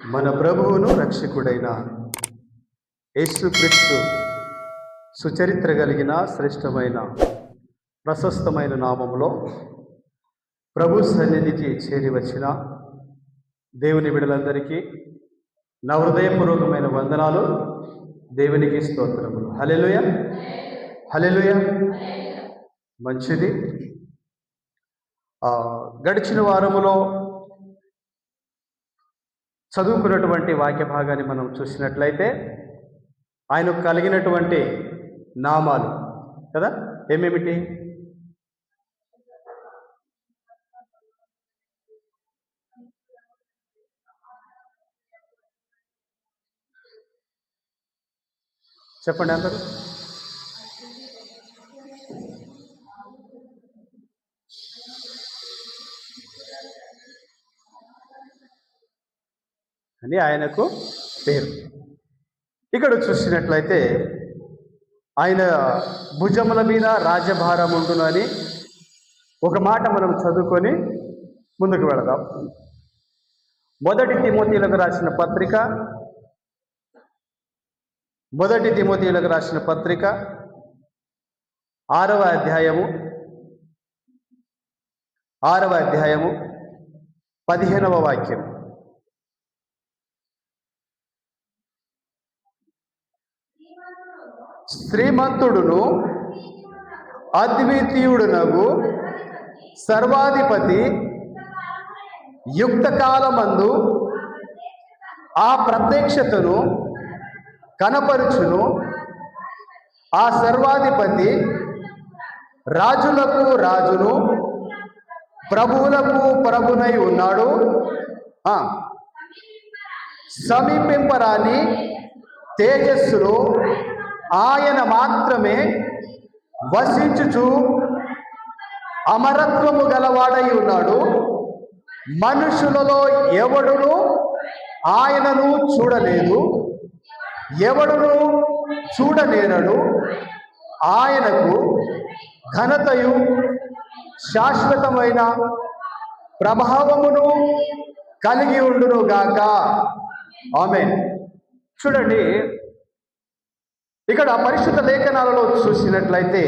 మన ప్రభువును రక్షకుడైన యేసుక్రీస్తు సుచరిత్ర కలిగిన శ్రేష్టమైన ప్రశస్తమైన నామములో ప్రభు సన్నిధికి చేరి వచ్చిన దేవుని బిడ్డలందరికీ నా హృదయపూర్వకమైన వందనాలు. దేవునికి స్తోత్రములు. హల్లెలూయా, హల్లెలూయా. మంచిది. గడిచిన వారములో చదువుకున్నటువంటి వాక్య భాగాన్ని మనం చూసినట్లయితే ఆయనకు కలిగినటువంటి నామాలు కదా ఏమేమిటి? చెప్పండి అందరూ. అని ఆయనకు పేరు. ఇక్కడ చూసినట్లయితే ఆయన భుజముల మీద రాజభారం ఉండును అని ఒక మాట మనం చదువుకొని ముందుకు వెళదాం. మొదటి తిమోతీయులకు రాసిన పత్రిక 6వ అధ్యాయము 15వ వాక్యం. శ్రీమంతుడును అద్వితీయుడునగు సర్వాధిపతి యుక్త కాలమందు ఆ ప్రత్యక్షతను కనపరుచును. ఆ సర్వాధిపతి రాజులకు రాజును ప్రభువులకు ప్రభునై ఉన్నాడు. సమీపింపరాని తేజస్సులో ఆయన మాత్రమే వసించుచు అమరత్వము గలవాడై ఉన్నాడు. మనుషులలో ఎవడును ఆయనను చూడలేదు, ఎవడును చూడలేనడు. ఆయనకు ఘనతయు శాశ్వతమైన ప్రభావమును కలిగి ఉండును గాక. ఆమేన్. చూడండి, ఇక్కడ పరిశుద్ధ లేఖనాలలో చూసినట్లయితే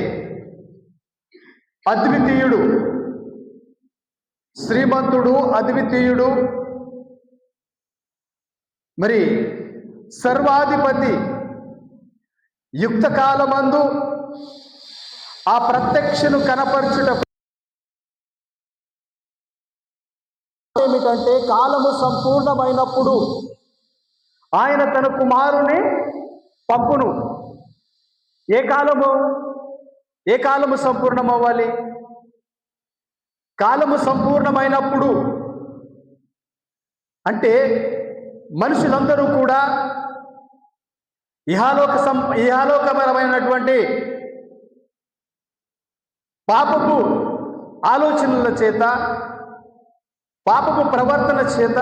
అద్వితీయుడు, శ్రీమంతుడు, అద్వితీయుడు, మరి సర్వాధిపతి యుక్త కాలమందు ఆ ప్రత్యక్షను కనపరచుట ఏమిటంటే కాలము సంపూర్ణమైనప్పుడు ఆయన తన కుమారుని పంపును. ఏ కాలము సంపూర్ణమవ్వాలి? కాలము సంపూర్ణమైనప్పుడు అంటే మనుషులందరూ కూడా ఇహాలోకపరమైనటువంటి పాపపు ఆలోచనల చేత, పాపపు ప్రవర్తన చేత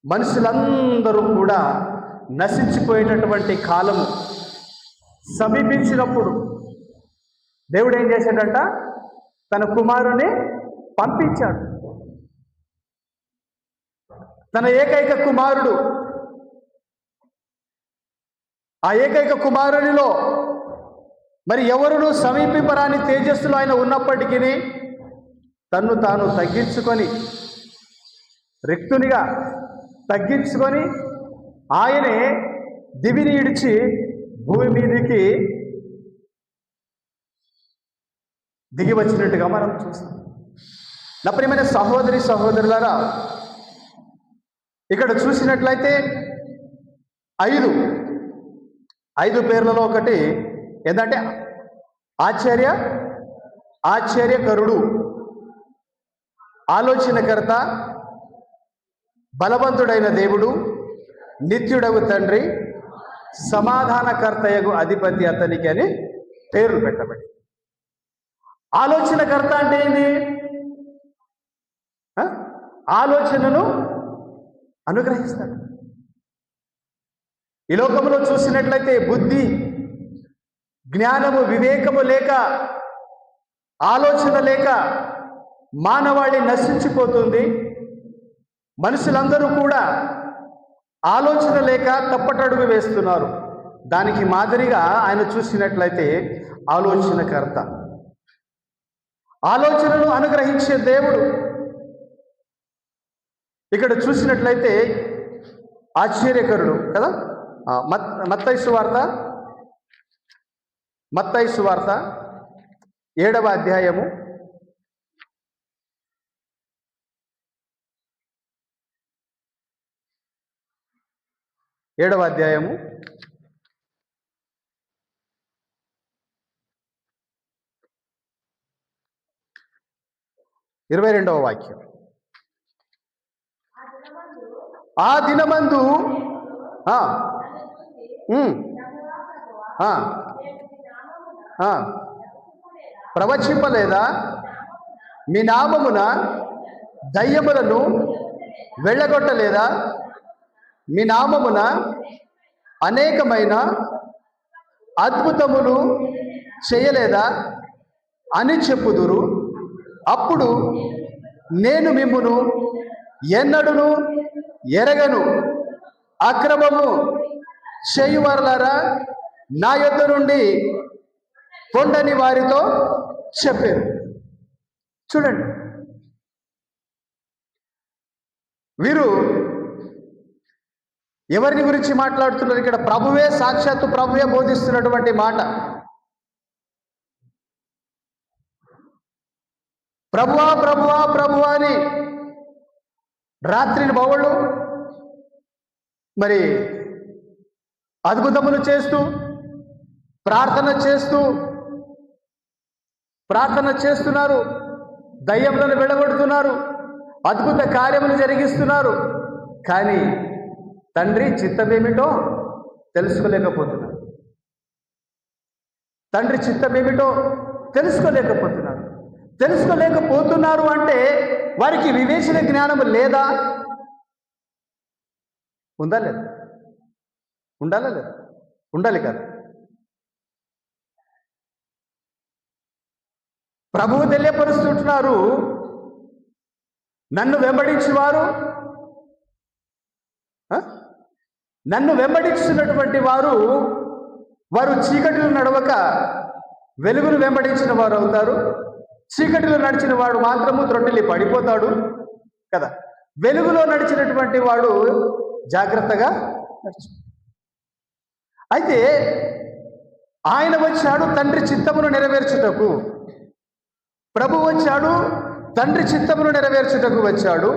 మనుషులందరూ కూడా నశించిపోయేటటువంటి కాలము సమీపించినప్పుడు దేవుడు ఏం చేశాడంట? తన కుమారుని పంపించాడు. తన ఏకైక కుమారుడు. ఆ ఏకైక కుమారునిలో మరి ఎవరును సమీపింపరాని తేజస్సులో ఆయన ఉన్నప్పటికీ తన్ను తాను తగ్గించుకొని, రిక్తునిగా తగ్గించుకొని ఆయనే దివిని ఇడిచి భూమి మీదకి దిగి వచ్చినట్టుగా మనం చూస్తాం. నా ప్రియమైన సహోదరులారా, ఇక్కడ చూసినట్లయితే ఐదు పేర్లలో ఒకటి ఏంటంటే ఆశ్చర్యకరుడు, ఆలోచనకర్త, బలవంతుడైన దేవుడు, నిత్యుడగు తండ్రి, సమాధానకర్తయగు అధిపతి అతనికి అని పేర్లు పెట్టబడి. ఆలోచనకర్త అంటే ఏంది? ఆలోచనను అనుగ్రహిస్తాడు. ఈ లోకంలో చూసినట్లయితే బుద్ధి, జ్ఞానము, వివేకము లేక, ఆలోచన లేక మానవాళి నశించిపోతుంది. మనుషులందరూ కూడా ఆలోచన లేక తప్పటడుగు వేస్తున్నారు. దానికి మాదిరిగా ఆయన చూసినట్లయితే ఆలోచనకర్త, ఆలోచనను అనుగ్రహించే దేవుడు. ఇక్కడ చూసినట్లయితే ఆశ్చర్యకరుడు కదా. మత్తయి సువార్త 7వ అధ్యాయము 22వ వాక్యం. ఆ దినమందు ప్రవచింపలేదా, మీ నామమున దయ్యములను వెళ్ళగొట్టలేదా, మీ నామమున అనేకమైన అద్భుతములు చేయలేదా అని చెప్పుదురు. అప్పుడు నేను మిమ్మును ఎన్నడును ఎరగను, అక్రమము చేయువారులారా నా యొద్ద నుండి పొండని వారితో చెప్పారు. చూడండి, వీరు ఎవరిని గురించి మాట్లాడుతున్నారు? ఇక్కడ ప్రభువే, సాక్షాత్తు ప్రభువే బోధిస్తున్నటువంటి మాట. ప్రభువా ప్రభువా ప్రభువా అని రాత్రిని బవళ్ళు మరి అద్భుతములు చేస్తూ ప్రార్థన చేస్తున్నారు, దయ్యములను వెళ్ళగొడుతున్నారు, అద్భుత కార్యములు జరిగిస్తున్నారు. కానీ తండ్రి చిత్తమేమిటో తెలుసుకోలేకపోతున్నారు. తెలుసుకోలేకపోతున్నారు అంటే వారికి వివేచన జ్ఞానము లేదా? ఉందా లేదా? ఉండాలా లేదా? ఉండాలి కదా. ప్రభువు తెలియపరుస్తుంటున్నారు, నన్ను వెంబడించినటువంటి వారు చీకటిలో నడవక వెలుగును వెంబడించిన వారు అవుతారు. చీకటిలో నడిచిన వాడు మాత్రము త్రొట్టిల్లి పడిపోతాడు కదా. వెలుగులో నడిచినటువంటి వాడు జాగ్రత్తగా నడుచు. అయితే ఆయన వచ్చాడు తండ్రి చిత్తమును నెరవేర్చుటకు. ప్రభు వచ్చాడు తండ్రి చిత్తమును నెరవేర్చుటకు వచ్చాడు.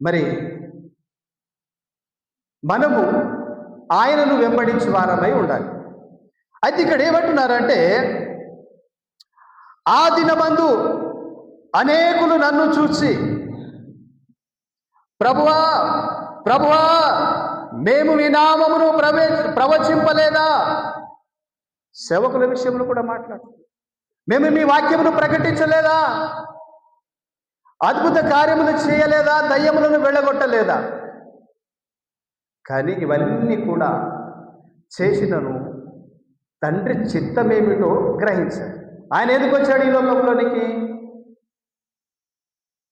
మరి మనము ఆయనను వెంబడించు వారమై ఉండాలి. అయితే ఇక్కడ ఏమంటున్నారంటే, ఆ దినమందు అనేకులు నన్ను చూసి ప్రభువా ప్రభువా మేము మీ నామమును ప్రవచింపలేదా? సేవకుల విషయంలో కూడా మాట్లాడుతున్నాం. మేము మీ వాక్యమును ప్రకటించలేదా? అద్భుత కార్యములు చేయలేదా? దయ్యములను వెళ్ళగొట్టలేదా? కానీ ఇవన్నీ కూడా చేసినను తండ్రి చిత్తమేమిటో గ్రహించాడు. ఆయన ఎందుకు వచ్చాడు ఈ లోకంలోనికి?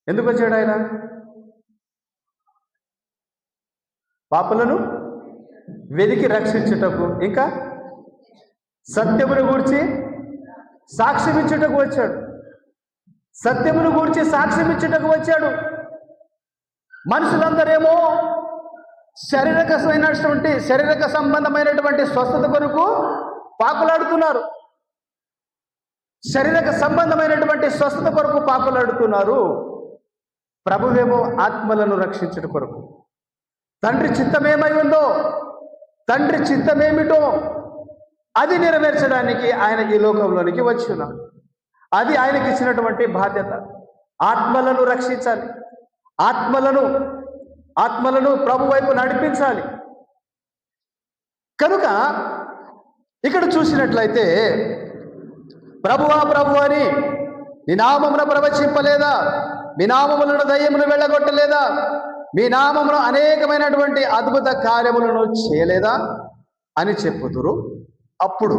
ఎందుకు వచ్చాడు ఆయన? పాపులను వెదికి రక్షించుటకు, ఇంకా సత్యమును గూర్చి సాక్ష్యమిచ్చుటకు వచ్చాడు. మనుషులందరేమో శారీరక సంబంధమైనటువంటి స్వస్థత కొరకు పాకులాడుతున్నారు. ప్రభువేమో ఆత్మలను రక్షించుట కొరకు. తండ్రి చిత్తమేమై ఉందో, తండ్రి చిత్తమేమిటో అది నెరవేర్చడానికి ఆయన ఈ లోకంలోనికి వచ్చి ఉన్నాడు. అది ఆయనకి ఇచ్చినటువంటి బాధ్యత. ఆత్మలను రక్షించాలి, ఆత్మలను ప్రభు వైపు నడిపించాలి. కనుక ఇక్కడ చూసినట్లయితే ప్రభువా ప్రభు అని నీ నామమున ప్రవచింపలేదా, మీ నామములను దయ్యమును వెళ్ళగొట్టలేదా, మీ నామమున అనేకమైనటువంటి అద్భుత కార్యములను చేయలేదా అని చెప్పుదురు. అప్పుడు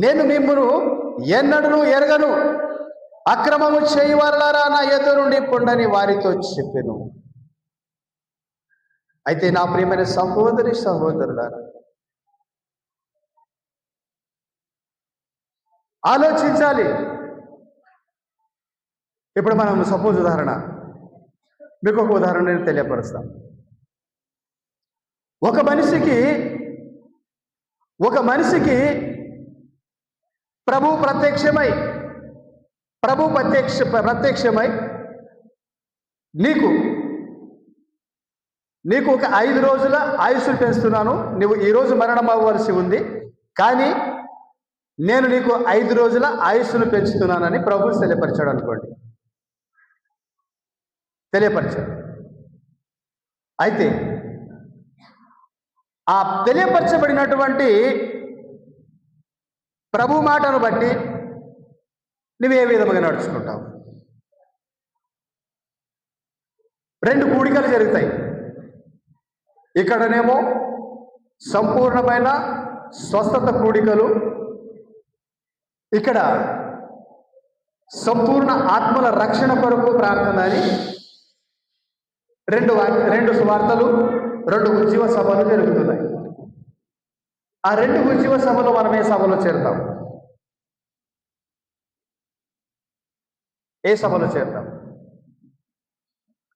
నేను మిమ్మును ఎన్నడూ ఎరగను, అక్రమము చేయవారులారా నా ఎదురు నుండి పొండని వారితో చెప్పెను. అయితే నా ప్రియమైన సహోదరి సహోదరులారా, ఆలోచించాలి. ఇప్పుడు మనం సపోజ్ ఉదాహరణ, మీకు ఒక ఉదాహరణ నేను తెలియపరుస్తాను. ఒక మనిషికి ప్రభు ప్రత్యక్షమై నీకు ఒక 5 రోజుల ఆయుస్సును పెంచుతున్నాను, నువ్వు ఈరోజు మరణం అవ్వవలసి ఉంది, కానీ నేను నీకు 5 రోజుల ఆయుస్సును పెంచుతున్నానని ప్రభు తెలియపరిచాడు అనుకోండి. తెలియపరిచాడు. అయితే ఆ తెలియపరచబడినటువంటి ప్రభు మాటను బట్టి నువ్వు ఏ విధముగా నడుచుకుంటావు? 2 కూడికలు జరుగుతాయి. ఇక్కడనేమో సంపూర్ణమైన స్వస్థత కూడికలు, ఇక్కడ సంపూర్ణ ఆత్మల రక్షణ కొరకు ప్రార్థన అని 2 సువార్తలు, 2 ఉజ్జీవ సభలు జరుగుతున్నాయి. ఆ 2 ఉజ్జీవ సభలో మనం ఏ సభలో చేరుతాం? ఏ సభలో చేరుతాం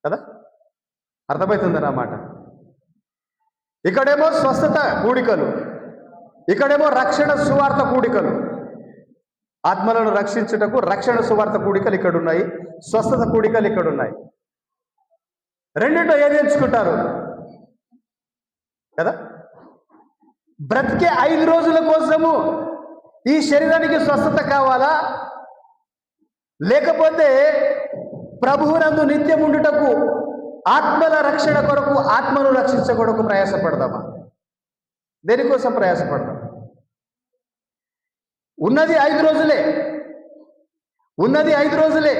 కదా? అర్థమవుతుందన్నమాట. ఇక్కడేమో స్వస్థత కూడికలు, ఇక్కడేమో రక్షణ సువార్త కూడికలు. ఆత్మలను రక్షించుటకు రక్షణ సువార్త కూడికలు ఇక్కడున్నాయి, స్వస్థత కూడికలు ఇక్కడున్నాయి. రెండింటిలో ఏది ఎంచుకుంటారు కదా? బ్రతికే 5 రోజుల కోసము ఈ శరీరానికి స్వస్థత కావాలా, లేకపోతే ప్రభువునందు నిత్యం ఉండుటకు ఆత్మల రక్షణ కొరకు, ఆత్మను రక్షించకొరకు ప్రయాసపడదామా? దేనికోసం ప్రయాసపడదాం? ఉన్నది 5 రోజులే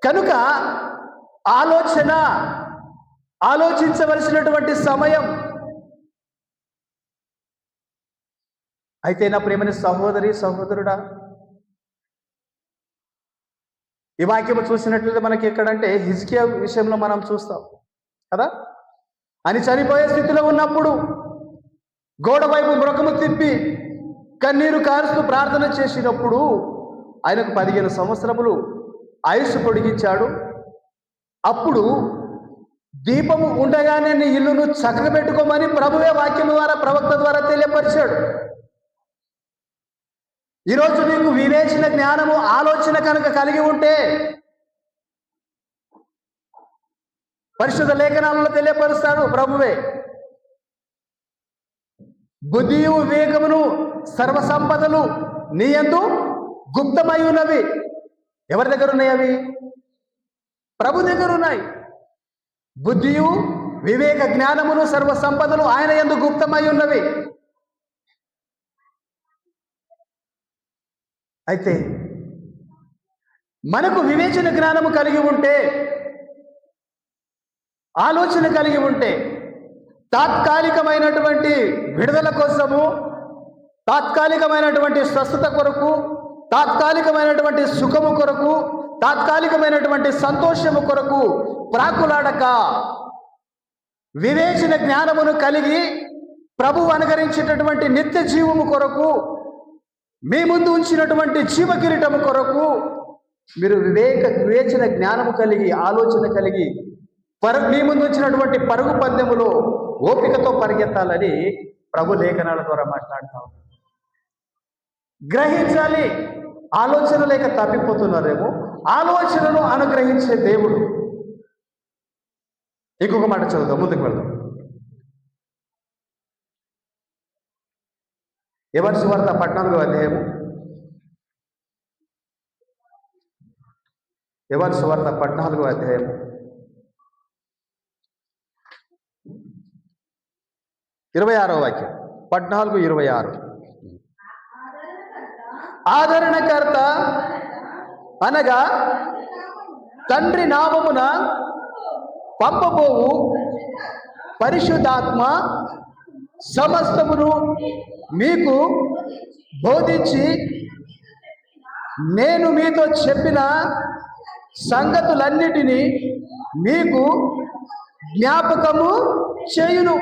కనుక ఆలోచించవలసినటువంటి సమయం. అయితే నా ప్రియమైన సహోదరి సహోదరుడా, ఈ వాక్యము చూసినట్లయితే మనకి ఎక్కడంటే హిజ్కియా విషయంలో మనం చూస్తాం కదా. అని చనిపోయే స్థితిలో ఉన్నప్పుడు గోడ వైపు ముఖము తిప్పి కన్నీరు కారుస్తూ ప్రార్థన చేసినప్పుడు ఆయనకు 15 సంవత్సరములు ఆయుస్సు పొడిగించాడు. అప్పుడు దీపము ఉండగానే నీ ఇల్లును చక్కబెట్టుకోమని ప్రభువే వాక్యం ద్వారా, ప్రవక్త ద్వారా తెలియపరిచాడు. ఈరోజు నీకు వివేచన, జ్ఞానము, ఆలోచన కనుక కలిగి ఉంటే పరిశుద్ధ లేఖనాలలో తెలియపరుస్తాడు ప్రభువే. బుద్ధియు వివేకమును సర్వ సంపదలు నీ యందు గుప్తమై ఉన్నవి. ఎవరి దగ్గర ఉన్నాయి అవి? ప్రభు దగ్గర ఉన్నాయి. బుద్ధియు వివేక జ్ఞానమును సర్వ సంపదలు ఆయన యందు గుప్తమై ఉన్నవి. అయితే మనకు వివేచన జ్ఞానము కలిగి ఉంటే, ఆలోచన కలిగి ఉంటే, తాత్కాలికమైనటువంటి విడుదల కోసము, తాత్కాలికమైనటువంటి స్వస్థత కొరకు, తాత్కాలికమైనటువంటి సుఖము కొరకు, తాత్కాలికమైనటువంటి సంతోషము కొరకు ప్రాకులాడక వివేచన జ్ఞానమును కలిగి ప్రభువు అనుగరించేటటువంటి నిత్య జీవము కొరకు, మీ ముందు ఉంచినటువంటి జీవ కిరీటము కొరకు మీరు వివేచన జ్ఞానము కలిగి, ఆలోచన కలిగి మీ ముందు వచ్చినటువంటి పరుగు పందెములో ఓపికతో పరిగెత్తాలని ప్రభు లేఖనాల ద్వారా మాట్లాడతాం. గ్రహించాలి. ఆలోచన లేక తప్పిపోతున్నారేమో. ఆలోచనను అనుగ్రహించే దేవుడు. ఇంకొక మాట చదువుదాం, ముందుకు వెళ్దాం. యోహాను సువార్త 14వ అధ్యాయము. యోహాను సువార్త 14వ అధ్యాయము 26వ వాక్యం. 14:26. ఆదరణకర్త అనగా తండ్రి నామమున పంపబోవు పరిశుద్ధాత్మ సమస్తమును మీకు బోధించి నేను మీతో చెప్పిన సంగతులన్నిటినీ మీకు జ్ఞాపకము చేయును.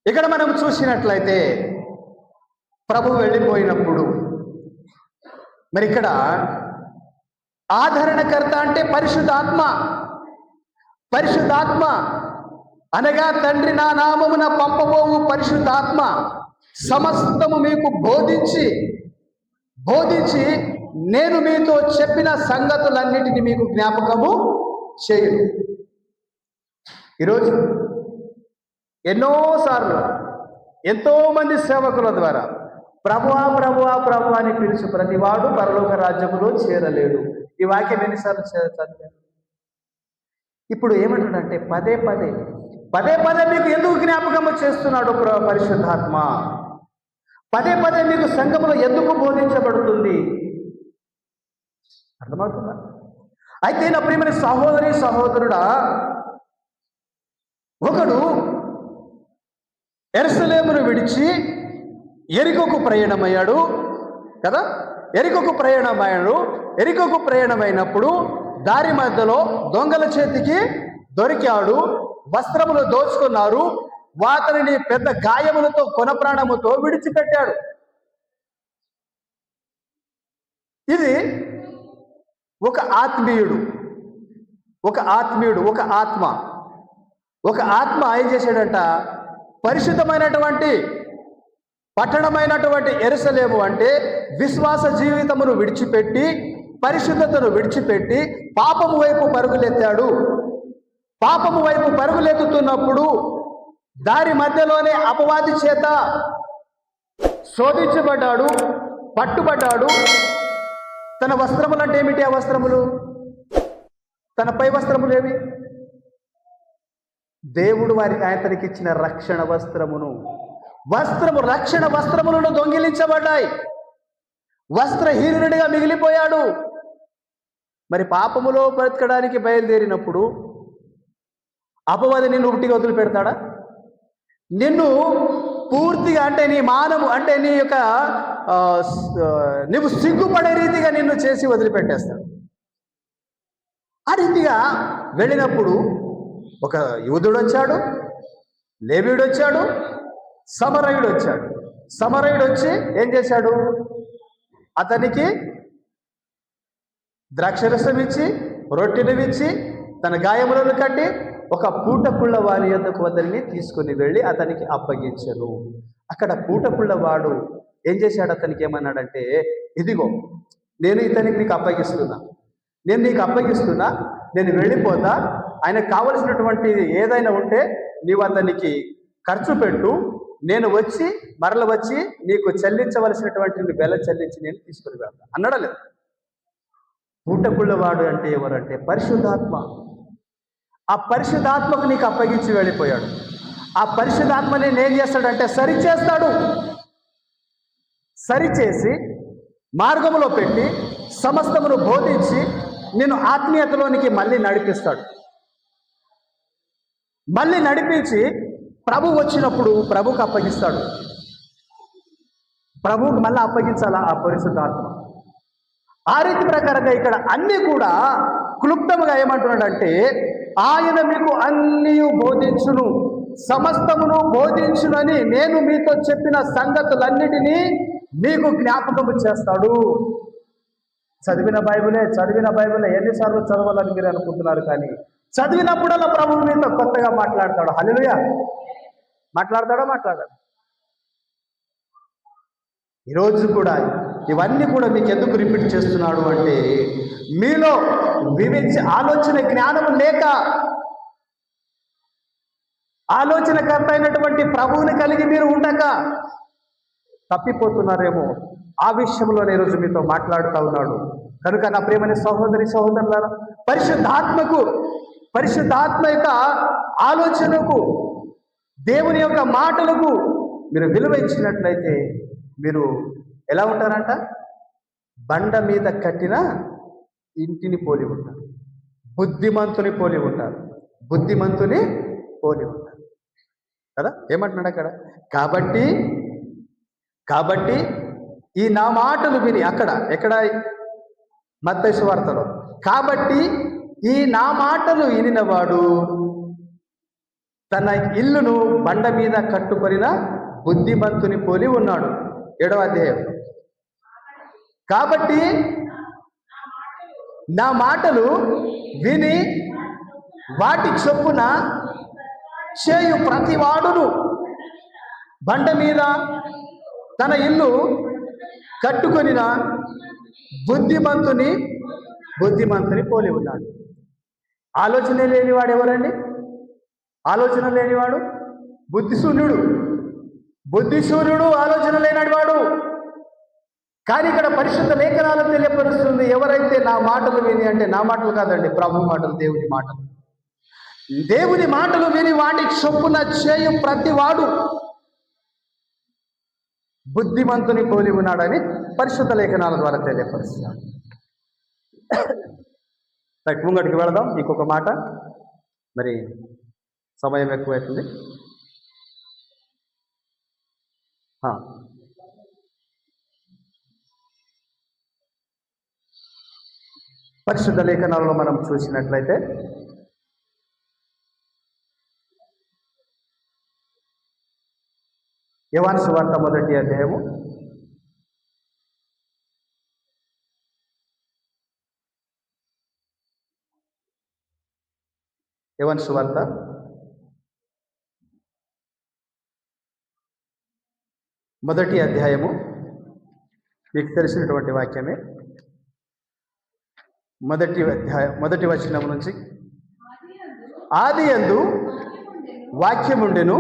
ఇక్కడ మనం చూసినట్లయితే ప్రభు వెళ్ళిపోయినప్పుడు మరి ఇక్కడ ఆదరణకర్త అంటే పరిశుద్ధాత్మ. పరిశుద్ధాత్మ అనగా తండ్రి నా నామమున పంపబోవు పరిశుద్ధాత్మ సమస్తము మీకు బోధించి నేను మీతో చెప్పిన సంగతులన్నిటిని మీకు జ్ఞాపకము చేయను. ఈరోజు ఎన్నోసార్లు ఎంతోమంది సేవకుల ద్వారా ప్రభువా ప్రభువా ప్రభు అని పిలుచు ప్రతివాడు పరలోక రాజ్యములో చేరలేడు. ఈ వాక్యం ఎన్నిసార్లు చదివాను. ఇప్పుడు ఏమంటాడంటే పదే పదే మీకు ఎందుకు జ్ఞాపకము చేస్తున్నాడు పరిశుద్ధాత్మ? పదే మీకు సంఘములో ఎందుకు బోధించబడుతుంది? అర్థమవుతుందా? అయితే నా ప్రియమైన సహోదరి సహోదరుడా, ఒకడు యెరూషలేమును విడిచి యెరికోకు ప్రయాణమయ్యాడు కదా. యెరికోకు ప్రయాణమైనప్పుడు దారి మధ్యలో దొంగల చేతికి దొరికాడు. వస్త్రములు దోచుకున్నారు. వాతనిని పెద్ద గాయములతో కొన ప్రాణముతో విడిచిపెట్టాడు. ఇది ఒక ఆత్మీయుడు, ఒక ఆత్మ ఏం చేశాడంట? పరిశుద్ధమైనటువంటి పట్టణమైనటువంటి యెరూషలేము అంటే విశ్వాస జీవితమును విడిచిపెట్టి, పరిశుద్ధతను విడిచిపెట్టి పాపము వైపు పరుగులెత్తాడు. పాపము వైపు పరుగులెత్తుతున్నప్పుడు దారి మధ్యలోనే అపవాది చేత శోధించబడ్డాడు, పట్టుబడ్డాడు. తన వస్త్రములు అంటే ఏమిటి? ఆ వస్త్రములు, తన పై వస్త్రములు ఏవి? దేవుడు వారికి ఆయనకి ఇచ్చిన రక్షణ వస్త్రములను దొంగిలించబడ్డాయి. వస్త్రహీనుడిగా మిగిలిపోయాడు. మరి పాపములో బ్రతకడానికి బయలుదేరినప్పుడు అపవాది నిన్ను ఉట్టిగా వదిలిపెడతాడా? నిన్ను పూర్తిగా అంటే నీ మానము అంటే నీ యొక్క నువ్వు సిగ్గుపడే రీతిగా నిన్ను చేసి వదిలిపెట్టేస్తాడు. ఆ రీతిగా వెళ్ళినప్పుడు ఒక యూదుడు వచ్చాడు, లేవీయుడు వచ్చాడు, సమరయుడు వచ్చాడు. సమరయుడు వచ్చి ఏం చేశాడు? అతనికి ద్రాక్షరసం ఇచ్చి రొట్టెను ఇచ్చి తన గాయములను కట్టి ఒక పూటకుళ్ళ వారి యొద్దకు అతనిని తీసుకుని వెళ్ళి అతనికి అప్పగించెను. అక్కడ పూటకుళ్ళవాడు ఏం చేశాడు? అతనికి ఏమన్నాడంటే, ఇదిగో నేను ఇతనికి నీకు అప్పగిస్తున్నా, నేను వెళ్ళిపోతా. ఆయనకు కావలసినటువంటి ఏదైనా ఉంటే నీవు అతనికి ఖర్చు పెట్టు, నేను వచ్చి నీకు చెల్లించవలసినటువంటి బెల్ల చెల్లించి నేను తీసుకుని వెళ్తా అన్నాడా లేదు? పూటకుళ్ళవాడు అంటే ఎవరంటే పరిశుద్ధాత్మ. ఆ పరిశుద్ధాత్మకు నీకు అప్పగించి వెళ్ళిపోయాడు. ఆ పరిశుద్ధాత్మని ఏం చేస్తాడంటే సరిచేసి మార్గములో పెట్టి సమస్తమును బోధించి నేను ఆత్మీయతలోనికి మళ్ళీ నడిపించి ప్రభు వచ్చినప్పుడు ప్రభుకు అప్పగిస్తాడు. ప్రభువుకు మళ్ళీ అప్పగించాలా ఆ పరిశుద్ధాత్మ. ఆ రీతి ప్రకారంగా ఇక్కడ అన్నీ కూడా క్లుప్తముగా ఏమంటున్నాడంటే, ఆయన మీకు అన్నీ బోధించును, సమస్తమును బోధించునని నేను మీతో చెప్పిన సంగతులన్నిటినీ మీకు జ్ఞాపకము చేస్తాడు. చదివిన బైబిలే ఎన్నిసార్లు చదవాలని మీరు అనుకుంటున్నారు, కానీ చదివినప్పుడల్లా ప్రభువు మీతో కొత్తగా మాట్లాడతాడు. హల్లెలూయా! మాట్లాడతాడు. ఈరోజు కూడా ఇవన్నీ కూడా మీకు ఎందుకు రిపీట్ చేస్తున్నాడు అంటే, మీలో ఆలోచన జ్ఞానం లేక, ఆలోచనకర్త అయినటువంటి ప్రభువుని కలిగి మీరు ఉండక తప్పిపోతున్నారేమో. ఆ విషయంలోనే ఈరోజు మీతో మాట్లాడుతూ ఉన్నాడు. కనుక నా ప్రియమైన సహోదరి సహోదరులారా, పరిశుద్ధాత్మ యొక్క ఆలోచనకు, దేవుని యొక్క మాటలకు మీరు విలువ ఇచ్చినట్లయితే మీరు ఎలా ఉంటారంట? బండ మీద కట్టిన ఇంటిని పోలి ఉంటారు. బుద్ధిమంతుని పోలి ఉంటారు కదా. ఏమంటున్నాడు అక్కడ? కాబట్టి ఈ నా మాటలు విని ఎక్కడ మత్తయి సువార్తలో. కాబట్టి ఈ నా మాటలు వినినవాడు తన ఇల్లును బండ మీద కట్టుకొనిన బుద్ధిమంతుని పోలి ఉన్నాడు. 7వ అధ్యాయం. కాబట్టి నా మాటలు విని వాటి చొప్పున చేయు ప్రతివాడును బండ మీద తన ఇల్లు కట్టుకొనిన బుద్ధిమంతుని పోలి ఉన్నాడు. ఆలోచన లేనివాడు ఎవరండి? ఆలోచన లేనివాడు బుద్ధిశూన్యుడు, ఆలోచన లేనివాడు. కానీ ఇక్కడ పరిశుద్ధ లేఖనాలు తెలియపరుస్తుంది, ఎవరైతే నా మాటలు విని, అంటే నా మాటలు కాదండి, ప్రభు మాటలు, దేవుని మాటలు విని వాటి చొప్పున చేయు ప్రతివాడు బుద్ధిమంతుని పోలి ఉన్నాడని పరిశుద్ధ లేఖనాల ద్వారా తెలియపరుస్తున్నాడు. ముంగడికి వెళదాం. ఇంకొక మాట, మరి సమయం ఎక్కువైతుంది. పరిశుద్ధ లేఖనాలలో మనం చూసినట్లయితే యోహాను సువార్త 1వ అధ్యాయము 1వ అధ్యాయము మీకు తెలిసినటువంటి వాక్యమే. మొదటి వచనం నుంచి, ఆదియందు వాక్యముండెను,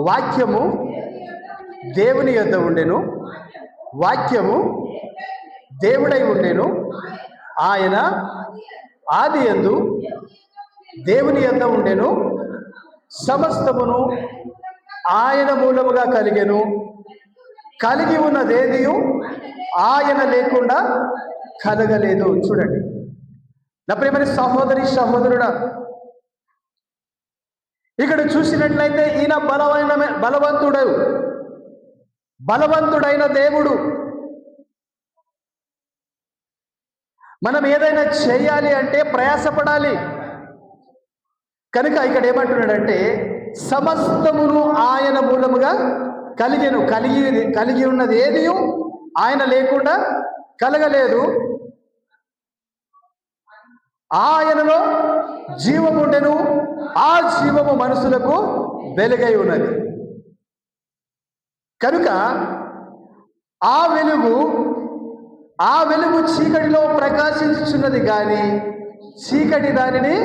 వాక్యము దేవుని యొద్ద ఉండెను, వాక్యము దేవుడై ఉండెను, ఆయన ఆదియందు దేవుని యొద్ద ఉండెను, సమస్తమును ఆయన మూలముగా కలిగెను, కలిగి ఉన్నదేదియు ఆయన లేకుండా కలగలేదు. చూడండి నా ప్రియమైన సహోదరుడా, ఇక్కడ చూసినట్లయితే ఈయన బలవంతుడైన దేవుడు. మనం ఏదైనా చేయాలి అంటే ప్రయాసపడాలి. కనుక ఇక్కడ ఏమంటున్నాడంటే, సమస్తమును ఆయన మూలముగా కలిగెను, కలిగి ఉన్నది ఏది ఆయన లేకుండా కలగలేదు, ఆయనలో జీవముండెను, ఆ జీవము మనుషులకు వెలుగై ఉన్నది. కనుక ఆ వెలుగు చీకటిలో ప్రకాశించుచున్నది, కానీ చీకటి దానిని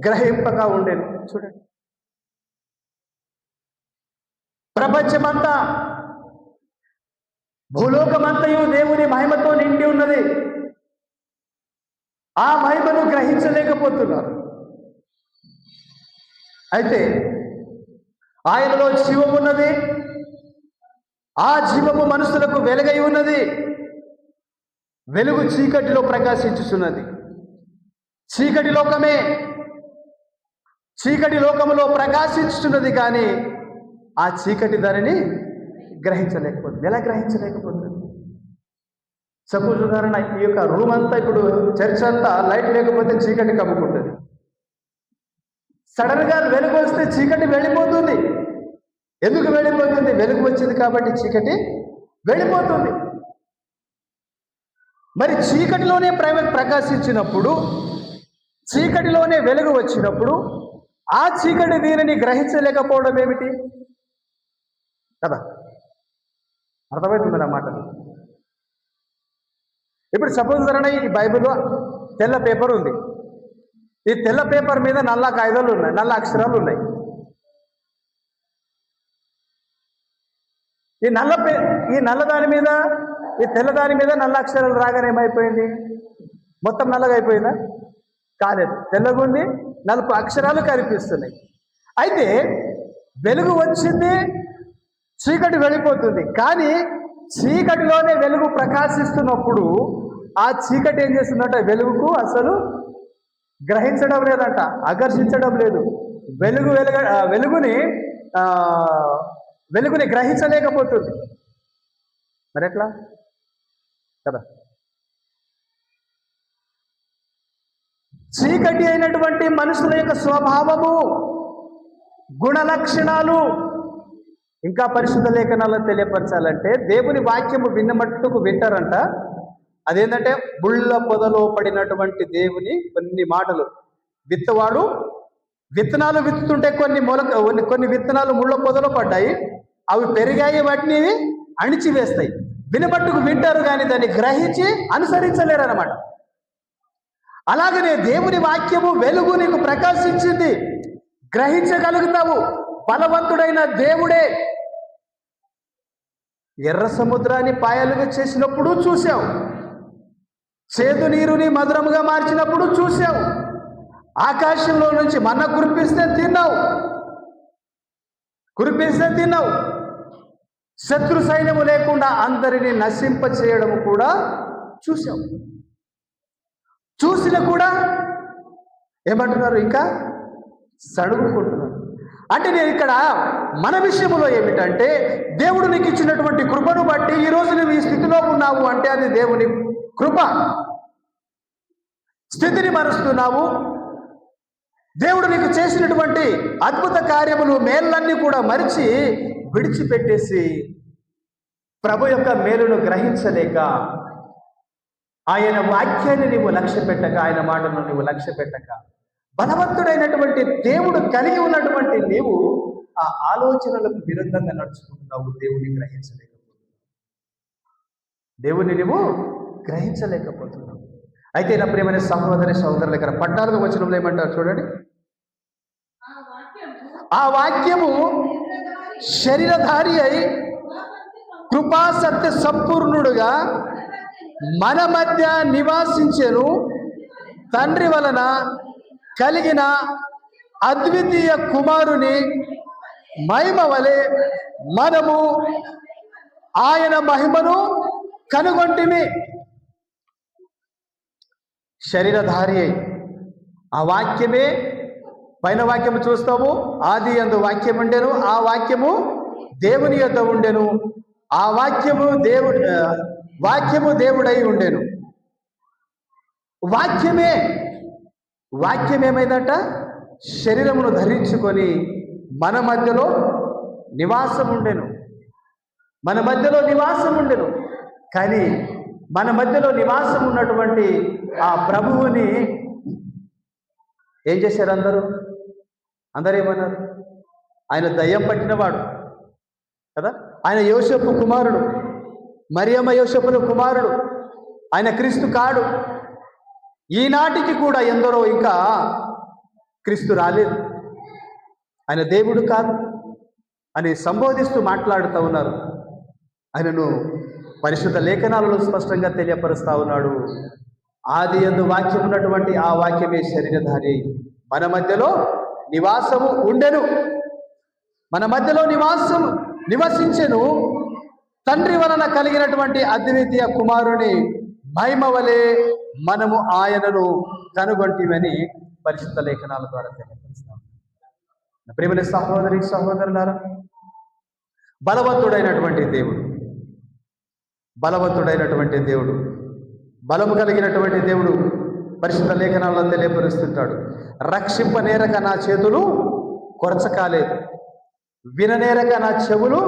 గ్రహింపగా ఉండేది. చూడండి, ప్రపంచమంతా, భూలోకమంతయు దేవుని మహిమతో నిండి ఉన్నది. ఆ మహిమను గ్రహించలేకపోతున్నారు. అయితే ఆయనలో జీవం ఉన్నది, ఆ జీవము మనుషులకు వెలుగై ఉన్నది. వెలుగు చీకటిలో ప్రకాశించుచున్నది. చీకటి లోకములో ప్రకాశించుచున్నది, కానీ ఆ చీకటి దానిని గ్రహించలేకపోతుంది. ఎలా గ్రహించలేకపోతుంది? సపోజ్ ఉదాహరణ, ఈ యొక్క రూమ్ అంతా, ఇప్పుడు చర్చ్ అంతా లైట్ లేకపోతే చీకటి కమ్ముకుంటుంది. సడన్ గా వెలుగు వస్తే చీకటి వెళ్ళిపోతుంది. ఎందుకు వెళ్ళిపోతుంది? వెలుగు వచ్చింది కాబట్టి చీకటి వెళ్ళిపోతుంది. మరి చీకటిలోనే ప్రకాశించినప్పుడు, చీకటిలోనే వెలుగు వచ్చినప్పుడు, ఆ చీకటి దీనిని గ్రహించలేకపోవడం ఏమిటి కదా? అర్థమవుతుంది అన్నమాట. ఇప్పుడు సపోజ్ ధరణ, ఈ బైబిల్లో తెల్ల పేపర్ ఉంది. ఈ తెల్ల పేపర్ మీద నల్ల కాగితాలు ఉన్నాయి, నల్ల అక్షరాలు ఉన్నాయి. ఈ నల్లదాని మీద, ఈ తెల్లదాని మీద నల్ల అక్షరాలు రాగానే ఏమైపోయింది? మొత్తం నల్లగా అయిపోయిందా? కాలేదు, తెల్లగుంది, నలుపు అక్షరాలు కనిపిస్తున్నాయి. అయితే వెలుగు వచ్చింది, చీకటి వెళ్ళిపోతుంది. కానీ చీకటిలోనే వెలుగు ప్రకాశిస్తున్నప్పుడు ఆ చీకటి ఏం చేస్తుందంట? వెలుగుకు అసలు గ్రహించడం లేదంట, ఆకర్షించడం లేదు. వెలుగుని గ్రహించలేకపోతుంది. మరి ఎట్లా కదా? చీకటి అయినటువంటి మనుషుల యొక్క స్వభావము, గుణ లక్షణాలు ఇంకా పరిశుద్ధ లేఖనాల్లో తెలియపరచాలంటే దేవుని వాక్యము విన్నమట్టుకు వింటారంట. అదేంటంటే ముళ్ళ పొదలో పడినటువంటి దేవుని కొన్ని మాటలు. విత్తవాడు విత్తనాలు విత్తుతుంటే కొన్ని విత్తనాలు ముళ్ళ పొదలో పడ్డాయి, అవి పెరిగాయి, వాటిని అణిచివేస్తాయి. వినబట్టుకు వింటారు కానీ దాన్ని గ్రహించి అనుసరించలేరు అన్నమాట. అలాగనే దేవుని వాక్యము వెలుగు నీకు ప్రకాశించింది, గ్రహించగలుగుతావు. బలవంతుడైన దేవుడే ఎర్ర సముద్రాన్ని పాయలుగా చేసినప్పుడు చూశావు, చేదు నీరుని మధురముగా మార్చినప్పుడు చూశావు, ఆకాశంలో నుంచి మన్న కురిపిస్తే తిన్నావు, శత్రు సైన్యము లేకుండా అందరినీ నశింప చేయడము కూడా చూశావు. చూసిన కూడా ఏమంటున్నారు? ఇంకా సడుగుకుంటున్నారు. అంటే నేను ఇక్కడ మన విషయంలో ఏమిటంటే, దేవుడు నీకు ఇచ్చినటువంటి కృపను బట్టి ఈరోజు నువ్వు ఈ స్థితిలో ఉన్నావు అంటే అది దేవుని కృప. స్థితిని మరుస్తున్నావు. దేవుడు నీకు చేసినటువంటి అద్భుత కార్యములు, మేళ్ళన్నీ కూడా మరిచి విడిచిపెట్టేసి ప్రభు యొక్క మేలును గ్రహించలేక, ఆయన వాక్యాన్ని నీవు లక్ష్య పెట్టక, ఆయన మాటను నీవు లక్ష్య పెట్టక, బలవంతుడైనటువంటి దేవుడు కలిగి ఉన్నటువంటి నీవు ఆ ఆలోచనలకు విరుద్ధంగా నడుచుకుంటున్నావు. దేవుని నీవు గ్రహించలేకపోతున్నావు. అయితే నా ప్రియమైన సహోదరి సహోదరుల దగ్గర 14వ వచనంలో ఏమంటారు చూడండి. ఆ వాక్యము శరీరధారి అయి కృపా సత్య సంపూర్ణుడుగా మన మధ్య నివాసించెను, తండ్రి వలన కలిగిన అద్వితీయ కుమారుని మహిమ వలె మనము ఆయన మహిమను కనుగొంటిమి. శరీరధారి అయి, ఆ వాక్యమే, పైన వాక్యము చూస్తాము, ఆది యందు వాక్యం ఉండెను, ఆ వాక్యము దేవుని యొద్ద ఉండెను, ఆ వాక్యము దేవుడై ఉండెను. వాక్యం ఏమైందట? శరీరమును ధరించుకొని మన మధ్యలో నివాసం ఉండెను. కానీ మన మధ్యలో నివాసం ఉన్నటువంటి ఆ ప్రభువుని ఏం చేశారు? అందరూ ఏమన్నారు? ఆయన దయ్యం పట్టినవాడు కదా, ఆయన యోసేపు కుమారుడు, మరియమ్మ యోసేపుల కుమారుడు, ఆయన క్రీస్తు కాడు. ఈనాటికి కూడా ఎందరో ఇంకా క్రీస్తు రాలేదు, ఆయన దేవుడు కాదు అని సంబోధిస్తూ మాట్లాడుతూ ఉన్నారు. ఆయనను పరిశుద్ధ లేఖనాలలో స్పష్టంగా తెలియపరుస్తూ ఉన్నాడు. ఆది యందు వాక్యం ఉన్నటువంటి ఆ వాక్యమే శరీరధారి మన మధ్యలో నివాసము ఉండెను, మన మధ్యలో నివసించెను, తండ్రి వలన కలిగినటువంటి అద్వితీయ కుమారుని మహిమ వలె మనము ఆయనను కనుగొంటిమని పరిశుద్ధ లేఖనాల ద్వారా తెలియపరుస్తాం. ప్రియమైన సహోదరి సహోదరులారా, బలవంతుడైనటువంటి దేవుడు, బలము కలిగినటువంటి దేవుడు పరిశుద్ధ లేఖనాల్లో తెలియపరుస్తుంటాడు. రక్షింపనేరక నా చేతులు కొరచ కాలేదు, విననేరక నా చెవులు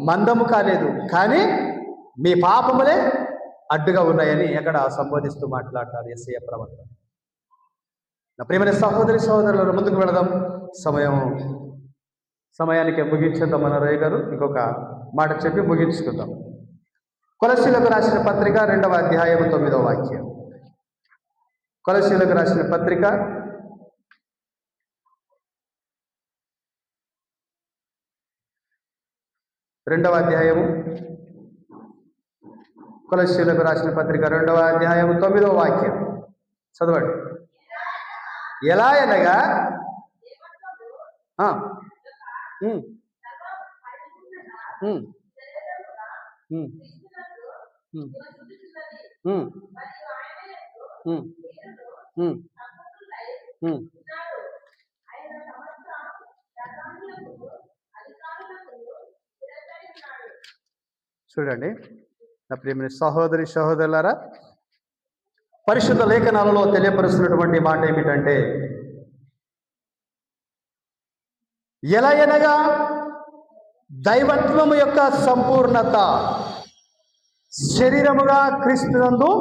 మందము కాలేదు, కానీ మీ పాపములే అడ్డుగా ఉన్నాయని అక్కడ సంబోధిస్తూ మాట్లాడతారు యేసయ్య ప్రవక్త. నా ప్రియమైన సహోదరి సహోదరులను ముందుకు వెళదాం. సమయానికి ముగించేద్దాం. మన రయ్య గారు ఇంకొక మాట చెప్పి ముగించుకుందాం. కొలస్సీలకు రాసిన పత్రిక 2వ అధ్యాయము 9వ వాక్యం. కొలస్సీలకు రాసిన పత్రిక 2వ అధ్యాయము, కొలస్సీలకు రాసిన పత్రిక 2వ అధ్యాయము 9వ వాక్యం చదవండి. ఎలా అనగా చూడండి, నా ప్రియమైన సహోదరి సహోదరులారా, పరిశుద్ధ లేఖనాలలో తెలియపరుస్తున్నటువంటి మాట ఏమిటంటే, ఎలా అనగా దైవత్వము యొక్క సంపూర్ణత శరీరముగా క్రీస్తునందు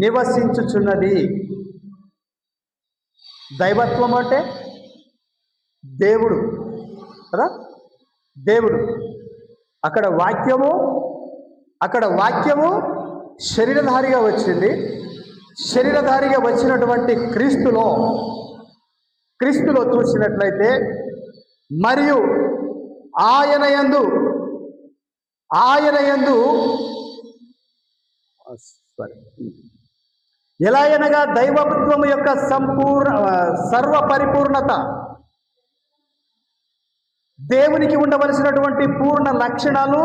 నివసించుచున్నది. దైవత్వం అంటే దేవుడు కదా, దేవుడు. అక్కడ వాక్యము శరీరధారిగా వచ్చింది. శరీరధారిగా వచ్చినటువంటి క్రీస్తులో చూసినట్లయితే, మరియు ఆయన యందు ఎలా అనగా దైవత్వము యొక్క సర్వ పరిపూర్ణత, దేవునికి ఉండవలసినటువంటి పూర్ణ లక్షణాలు,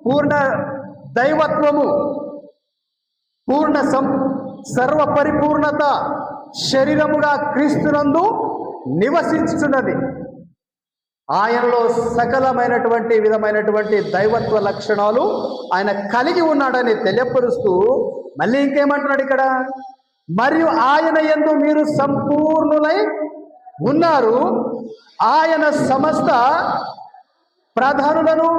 పూర్ణ దైవత్వము, పూర్ణ సర్వ పరిపూర్ణత శరీరముగా క్రీస్తునందు నివసించుతున్నది. ఆయనలో సకలమైనటువంటి విధమైనటువంటి దైవత్వ లక్షణాలు ఆయన కలిగి ఉన్నాడని తెలియపరుస్తూ మళ్ళీ ఇంకేమంటున్నాడు ఇక్కడ, మరియు ఆయన యందు మీరు సంపూర్ణులై ఉన్నారు. ఆయన సమస్త ప్రధానులను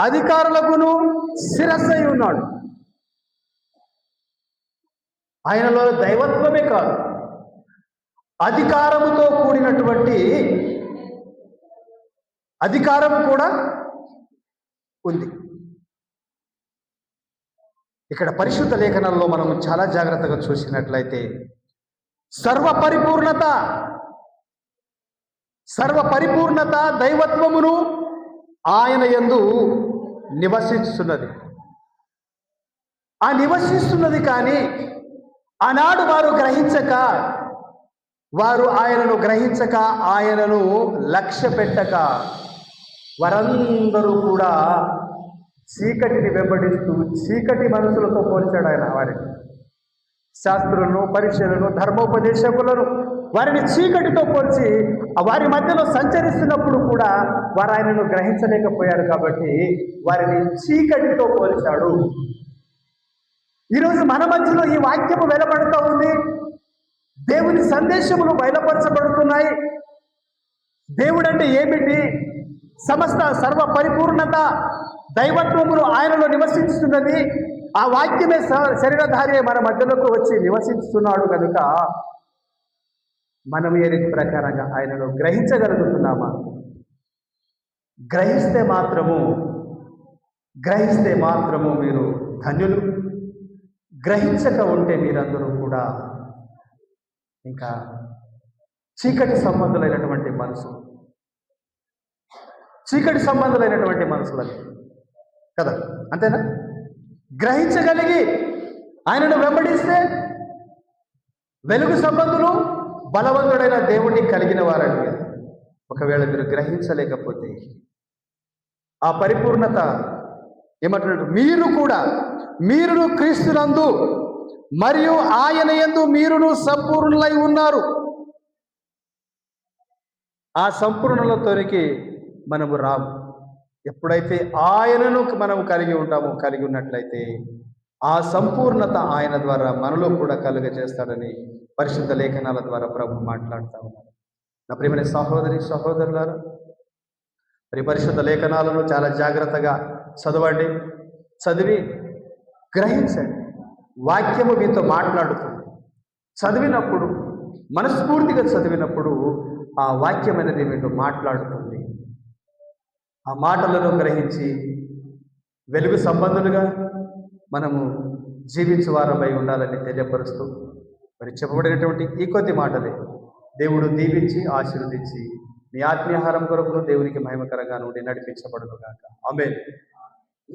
అధికారులకును శిరస్సై ఉన్నాడు. ఆయనలో దైవత్వమే కాదు, అధికారముతో కూడినటువంటి అధికారం కూడా ఉంది. ఇక్కడ పరిశుద్ధ లేఖనాల్లో మనం చాలా జాగ్రత్తగా చూసినట్లయితే, సర్వ పరిపూర్ణత దైవత్వమును ఆయన యందు నివసిస్తున్నది. ఆ నివసిస్తున్నది కానీ ఆనాడు వారు ఆయనను గ్రహించక, ఆయనను లక్ష్య పెట్టక, వారందరూ కూడా చీకటిని వెంబడిస్తూ చీకటి మనసులతో పోల్చాడు ఆయన వారిని. శాస్త్రులను, పరిచయులను, ధర్మోపదేశకులను వారిని చీకటితో పోల్చి వారి మధ్యలో సంచరిస్తున్నప్పుడు కూడా వారు ఆయనను గ్రహించలేకపోయారు కాబట్టి వారిని చీకటితో పోల్చాడు. ఈరోజు మన మధ్యలో ఈ వాక్యము వెలువడుతూ ఉంది. దేవుని సందేశములు బయలుపరచబడుతున్నాయి. దేవుడు అంటే ఏమిటి? సమస్త సర్వ పరిపూర్ణత దైవత్వములు ఆయనలో నివసిస్తున్నది. ఆ వాక్యమే శరీరధారి మన మధ్యలోకి వచ్చి నివసిస్తున్నాడు కనుక మనం ఏ రీతి ప్రకారంగా ఆయనను గ్రహించగలుగుతున్నామా? గ్రహిస్తే మాత్రము మీరు ధన్యులు. గ్రహించక ఉంటే మీరందరూ కూడా ఇంకా చీకటి సంబంధులైనటువంటి మనసులని కదా, అంతేనా? గ్రహించగలిగి ఆయనను వెంబడిస్తే వెలుగు సంబంధులు బలవంతుడైన దేవుణ్ణి కలిగిన వారండి. ఒకవేళ మీరు గ్రహించలేకపోతే ఆ పరిపూర్ణత ఏమంటున్నాడు? మీరును క్రీస్తునందు మరియు ఆయన యందు మీరును సంపూర్ణులై ఉన్నారు. ఆ సంపూర్ణలతోనికి మనము రాము. ఎప్పుడైతే ఆయనను మనము కలిగి ఉన్నట్లయితే ఆ సంపూర్ణత ఆయన ద్వారా మనలో కూడా కలుగజేస్తాడని పరిశుద్ధ లేఖనాల ద్వారా ప్రభు మాట్లాడుతూ ఉన్నారు. నా ప్రియమైన సహోదరి సహోదరులారా, మరి పరిశుద్ధ లేఖనాలను చాలా జాగ్రత్తగా చదివి గ్రహించండి. వాక్యము మీతో మాట్లాడుతుంది. చదివినప్పుడు, మనస్ఫూర్తిగా చదివినప్పుడు ఆ వాక్యం అనేది మీతో మాట్లాడుతుంది. ఆ మాటలను గ్రహించి వెలుగు సంబంధులుగా మనము జీవించే వారమై ఉండాలని తెలియపరుస్తూ మరి చెప్పబడినటువంటి ఈ కొద్ది మాటలే దేవుడు దీవించి ఆశీర్వదించి మీ ఆత్మీయాహారం కొరకు దేవునికి మహిమకరంగా నుండి నడిపించబడును గాక. ఆమేన్.